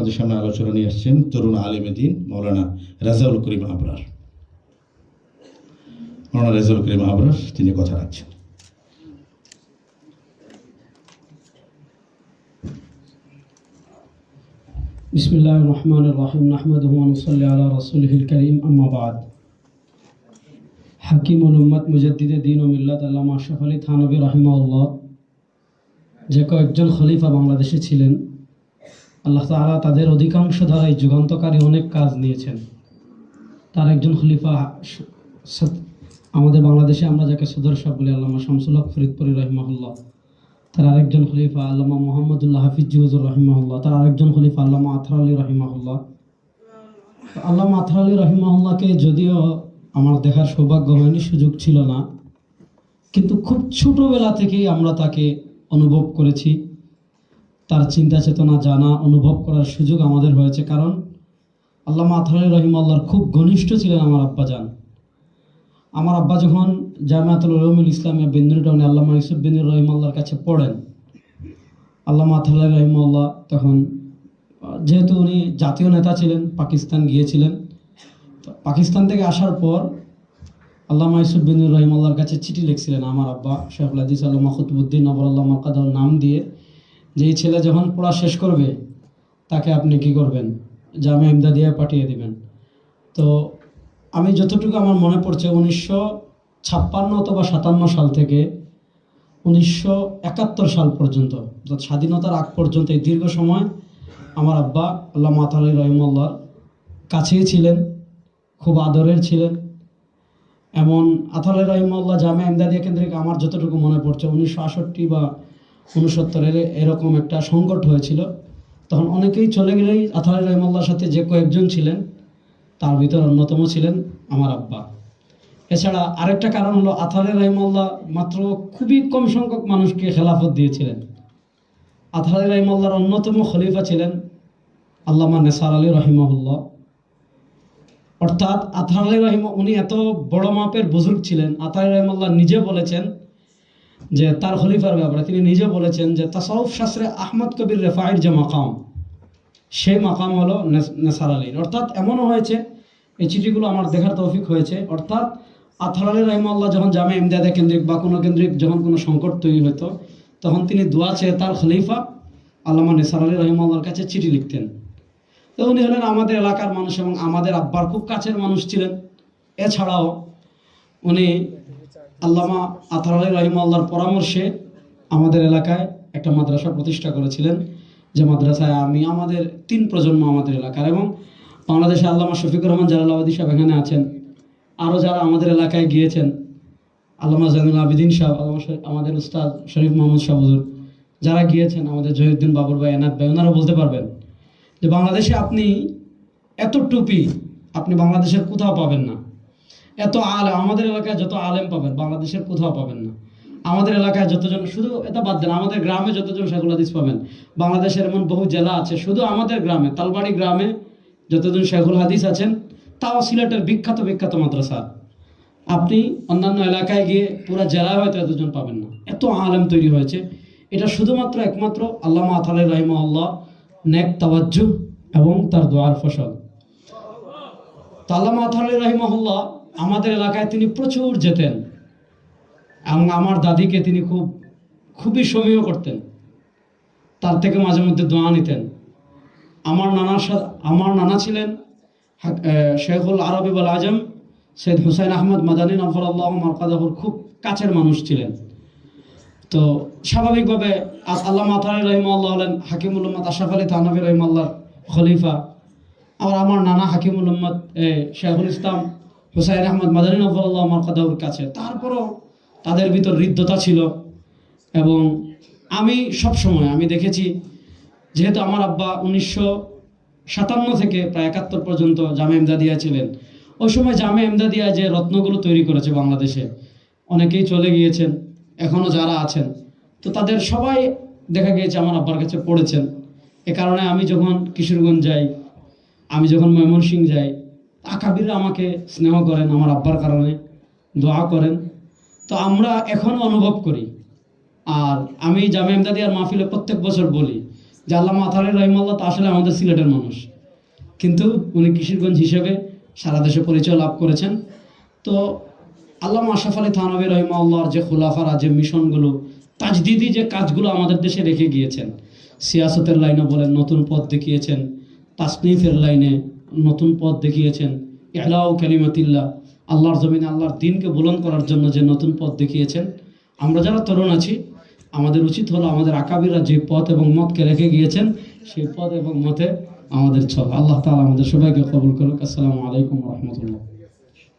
আমাদের সামনে আলোচনা নিয়ে আসছেন তরুণ আলেমে দ্বীন মৌলানা রেজাউল করিম আবরার। মৌলানা রেজাউল করিম আবরার তিনি কথা রাখছেন। বিসমিল্লাহির রহমানির রহিম নাহমাদুহু ওয়া নুসাল্লি আলা রাসূলিহিল কারীম আম্মা বাদ। হাকিমুল উম্মাত মুজাদ্দিদে দ্বীন ও মিল্লাত আল্লামা আশরাফ আলী থানভী রাহিমাহুল্লাহ যে কয়েকজন খলিফা বাংলাদেশে ছিলেন, আল্লাহ তাআলা তাদের অধিকাংশ দ্বারাই যুগান্তকারী অনেক কাজ নিয়েছেন। তার একজন খলিফা আমাদের বাংলাদেশে আমরা যাকে সদর সাহেব বলি, আল্লামা শামসুল হক ফরিদপুরি রাহিমাহুল্লাহ। তার আরেকজন খলিফা আল্লামা মোহাম্মদুল্লাহ হাফিজ হুজুর রাহিমাহুল্লাহ। তার আরেকজন খলিফা আল্লামা আথর আলী রাহিমাহুল্লাহ। আল্লামা আথর আলী রাহিমাহুল্লাহকে যদিও আমার দেখার সৌভাগ্য হয়নি, সুযোগ ছিল না, কিন্তু খুব ছোটবেলা থেকেই আমরা তাকে অনুভব করেছি। তার চিন্তা চেতনা জানা, অনুভব করার সুযোগ আমাদের হয়েছে, কারণ আল্লামা আথর আলী রাহিমাহুল্লাহর খুব ঘনিষ্ঠ ছিলেন আমার আব্বাজান। আমার আব্বা যখন জামিয়াতুল উলুমুল ইসলামিয়া বিন্দুনি টাউনে আল্লামা ইউসুফ বিন রহিমাহুল্লাহর কাছে পড়েন, আল্লামা আথর আলী রাহিমাহুল্লাহ তখন যেহেতু উনি জাতীয় নেতা ছিলেন, পাকিস্তান গিয়েছিলেন। পাকিস্তান থেকে আসার পর আল্লামা ইউসুফ বিন রহিমাহুল্লাহর কাছে চিঠি লিখছিলেন আমার আব্বা শেখুল হাদিস আল্লামা খুতবুদ্দিন নবরুল্লাহ মাকাদার নাম দিয়ে, যে এই ছেলে যখন পড়া শেষ করবে তাকে আপনি কি করবেন, জামিয়া ইমদাদিয়ায় পাঠিয়ে দিবেন। তো আমি যতটুকু আমার মনে পড়ছে 1956 অথবা 57 সাল থেকে 1971 সাল পর্যন্ত, অর্থাৎ স্বাধীনতার আগ পর্যন্ত এই দীর্ঘ সময় আমার আব্বা আল্লামা আথর আলী রাহিমাহুল্লাহর কাছেই ছিলেন, খুব আদরের ছিলেন। এমন আথর আলী রাহিমাহুল্লাহ জামিয়া ইমদাদিয়া কেন্দ্রিক আমার যতটুকু মনে পড়ছে 1968 বা 69 এরকম একটা সংকট হয়েছিল। তখন অনেকেই চলে গেলেই আথর আলী রাহিমাহুল্লাহর সাথে যে কয়েকজন ছিলেন তার ভিতর অন্যতম ছিলেন আমার আব্বা। এছাড়া আরেকটা কারণ হলো আথর আলী রাহিমাহুল্লাহ মাত্র খুবই কম সংখ্যক মানুষকে খেলাফত দিয়েছিলেন। আথর আলী রাহিমাহুল্লাহর অন্যতম খলিফা ছিলেন আল্লামা নেসার আলী রাহিমাহুল্লাহ। অর্থাৎ আথর আলী উনি এত বড় মাপের বুজুর্গ ছিলেন। আথর আলী রাহিমাহুল্লাহ নিজে বলেছেন যে তার খলিফার ব্যাপারে তিনি নিজে বলেছেন যে তাসাউফ শাস্ত্রে আহমদ কবির রেফাইর যে মাকাম, সেই মাকাম হলো নেসার আলীর। অর্থাৎ এমনও হয়েছে, এই চিঠিগুলো আমার দেখার তৌফিক হয়েছে, অর্থাৎ আথর আলী রাহিমাহুল্লাহ যখন জামিয়া ইমদাদিয়া কেন্দ্রিক বা কোনো কেন্দ্রিক যখন কোনো সংকট তৈরি হতো, তখন তিনি দোয়া চেয়ে তার খলিফা আল্লামা নেসার আলী রাহিমাহুল্লাহর কাছে চিঠি লিখতেন। তো উনি হলেন আমাদের এলাকার মানুষ এবং আমাদের আব্বার খুব কাছের মানুষ ছিলেন। এছাড়াও উনি আল্লামা আথর আলী রাহিমাহুল্লাহর পরামর্শে আমাদের এলাকায় একটা মাদ্রাসা প্রতিষ্ঠা করেছিলেন, যে মাদ্রাসায় আমাদের 3 প্রজন্ম আমাদের এলাকার, এবং বাংলাদেশে আল্লামা শফিকুর রহমান জালালাবাদী সাহেব এখানে আছেন, আরও যারা আমাদের এলাকায় গিয়েছেন, আল্লামা জাইনুল আবিদিন সাহেব, আমাদের উস্তাদ শরীফ মোহাম্মদ শাহ হুজুর, যারা গিয়েছেন, আমাদের জহিউদ্দিন বাবর ভাই, এনাদ ভাই, ওনারা বলতে পারবেন যে বাংলাদেশে আপনি এত টুপি আপনি বাংলাদেশের কোথাও পাবেন না, এত আলেম আমাদের এলাকায় যত আলেম পাবেন বাংলাদেশের কোথাও পাবেন না। আমাদের এলাকায় যতজন, শুধু এটা বাদ দেন, আমাদের গ্রামে যতজন শেখুল হাদিস পাবেন, বাংলাদেশের এমন বহু জেলা আছে, শুধু আমাদের গ্রামে তালবাড়ি গ্রামে যতজন শেখুল হাদিস আছেন, তাও সিলেটের বিখ্যাত বিখ্যাত মাদ্রাসা, আপনি অন্যান্য এলাকায় গিয়ে পুরো জেলায় হয়তো এতজন পাবেন না। এত আলেম তৈরি হয়েছে। এটা শুধুমাত্র একমাত্র আল্লামা আথর আলী রাহিমাহুল্লাহ নেক তাওয়াজ্জু এবং তার দোয়ার ফসল। তো আল্লামা আথর আলী রাহিমাহুল্লাহ আমাদের এলাকায় তিনি প্রচুর যেতেন এবং আমার দাদিকে তিনি খুবই সমীহ করতেন, তার থেকে মাঝে মধ্যে দোয়া নিতেন। আমার নানা ছিলেন শেখুল আরবি ওয়াল আজম সৈয়দ হুসাইন আহমদ মাদানী নফরুল্লাহ মারকাদাহুর খুব কাছের মানুষ ছিলেন। তো স্বাভাবিকভাবে আল্লামা আথর আলী রাহিমাহুল্লাহ হলেন হাকিমুল উম্মাত আশরাফ আলী থানভী রাহিমাহুল্লাহর খলিফা। আমার নানা হাকিমুল উম্মাত শেখুল ইসলাম হুসাইন আহমদ মাদানী নফরুল্লাহ মারকাদাহুর কাছে। তারপরও তাদের ভিতর হৃদ্যতা ছিল। এবং আমি সবসময় দেখেছি, যেহেতু আমার আব্বা 1957 থেকে প্রায় 71 পর্যন্ত জামিয়া ইমদাদিয়া ছিলেন, ওই সময় জামিয়া ইমদাদিয়া যে রত্নগুলো তৈরি করেছে বাংলাদেশে, অনেকেই চলে গিয়েছেন, এখনও যারা আছেন, তো তাদের সবাই দেখা গিয়েছে আমার আব্বার কাছে পড়েছেন। এ কারণে আমি যখন কিশোরগঞ্জ যাই, আমি যখন ময়মনসিংহ যাই, আকাবিররা আমাকে স্নেহ করেন, আমার আব্বার কারণে দোয়া করেন। তো আমরা এখনও অনুভব করি। আর আমি জামিয়া ইমদাদিয়ার মাহফিলে প্রত্যেক বছর বলি যে আল্লামা আতাহারি রহিমাল্লাহ তো আসলে আমাদের সিলেটের মানুষ, কিন্তু উনি কিশোরগঞ্জ হিসেবে সারা দেশে পরিচয় লাভ করেছেন। তো আল্লামা আশরাফ আলী থানভী রহিমাল্লাহর যে খুলাফারা যে মিশনগুলো, তাজদিদি যে কাজগুলো আমাদের দেশে রেখে গিয়েছেন, সিয়াসতের লাইনে বলেন নতুন পথ দেখিয়েছেন, তাসনিফের লাইনে নতুন পথ দেখিয়েছেন, ইলাউ কালিমাতিল্লাহ, আল্লাহর জমিনে আল্লাহর দ্বীনকে বুলন্দ করার জন্য যে নতুন পথ দেখিয়েছেন। আমরা যারা তরুণ আছি, আমাদের উচিত হলো আমাদের আকাবিরা যে পথ এবং মতকে রেখে গিয়েছেন, সেই পথ এবং মতে আমাদের চল। আল্লাহ তাআলা আমাদের সবাইকে কবুল করুক। আসসালামু আলাইকুম ওয়া রাহমাতুল্লাহ।